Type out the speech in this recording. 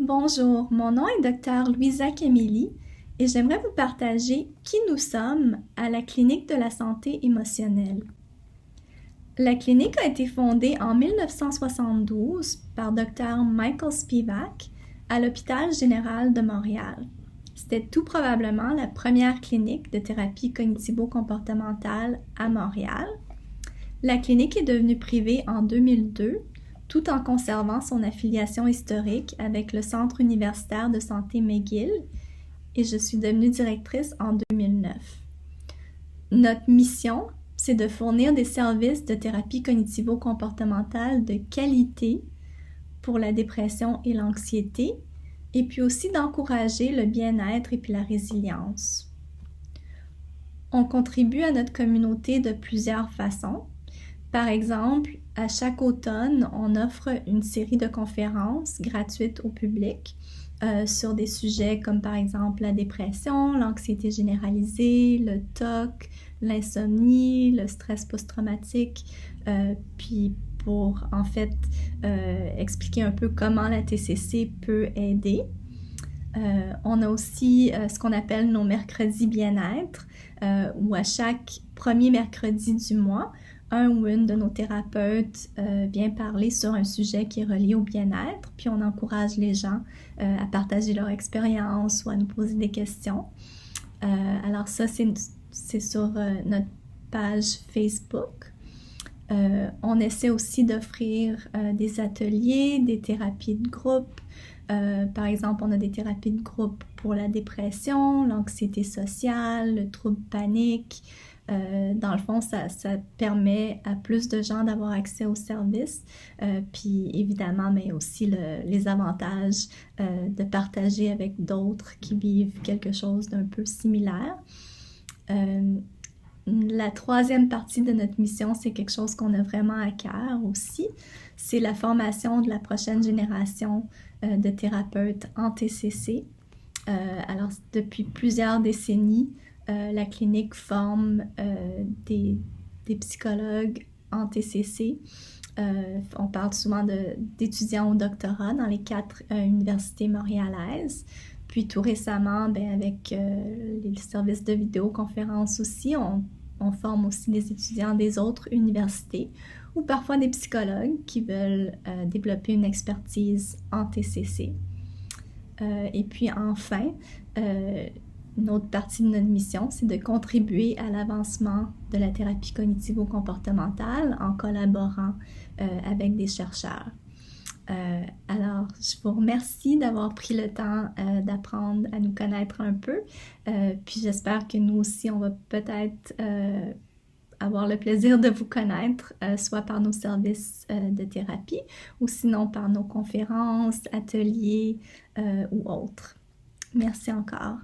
Bonjour, mon nom est Dr. Louisa Camilli et j'aimerais vous partager qui nous sommes à la Clinique de la santé émotionnelle. La clinique a été fondée en 1972 par Dr. Michael Spivak à l'Hôpital général de Montréal. C'était tout probablement la première clinique de thérapie cognitivo-comportementale à Montréal. La clinique est devenue privée en 2002, tout en conservant son affiliation historique avec le Centre universitaire de santé McGill, et je suis devenue directrice en 2009. Notre mission, c'est de fournir des services de thérapie cognitivo-comportementale de qualité pour la dépression et l'anxiété, et puis aussi d'encourager le bien-être et puis la résilience. On contribue à notre communauté de plusieurs façons. Par exemple, à chaque automne, on offre une série de conférences gratuites au public sur des sujets comme par exemple la dépression, l'anxiété généralisée, le TOC, l'insomnie, le stress post-traumatique, puis pour en fait expliquer un peu comment la TCC peut aider. On a aussi ce qu'on appelle nos mercredis bien-être, où à chaque premier mercredi du mois, un ou une de nos thérapeutes vient parler sur un sujet qui est relié au bien-être, puis on encourage les gens à partager leur expérience ou à nous poser des questions. Alors ça, c'est sur notre page Facebook. On essaie aussi d'offrir des ateliers, des thérapies de groupe. Par exemple, on a des thérapies de groupe pour la dépression, l'anxiété sociale, le trouble panique. Dans le fond, ça permet à plus de gens d'avoir accès aux services, puis évidemment, mais aussi les avantages de partager avec d'autres qui vivent quelque chose d'un peu similaire. La troisième partie de notre mission, c'est quelque chose qu'on a vraiment à cœur aussi. C'est la formation de la prochaine génération de thérapeutes en TCC. Alors, depuis plusieurs décennies, la clinique forme des psychologues en TCC. On parle souvent d'étudiants au doctorat dans les 4 universités montréalaises. Puis tout récemment, avec les services de vidéoconférence aussi, on forme aussi des étudiants des autres universités ou parfois des psychologues qui veulent développer une expertise en TCC. Et puis enfin, une autre partie de notre mission, c'est de contribuer à l'avancement de la thérapie cognitivo-comportementale en collaborant avec des chercheurs. Alors, je vous remercie d'avoir pris le temps d'apprendre à nous connaître un peu. Puis j'espère que nous aussi, on va peut-être avoir le plaisir de vous connaître, soit par nos services de thérapie ou sinon par nos conférences, ateliers ou autres. Merci encore.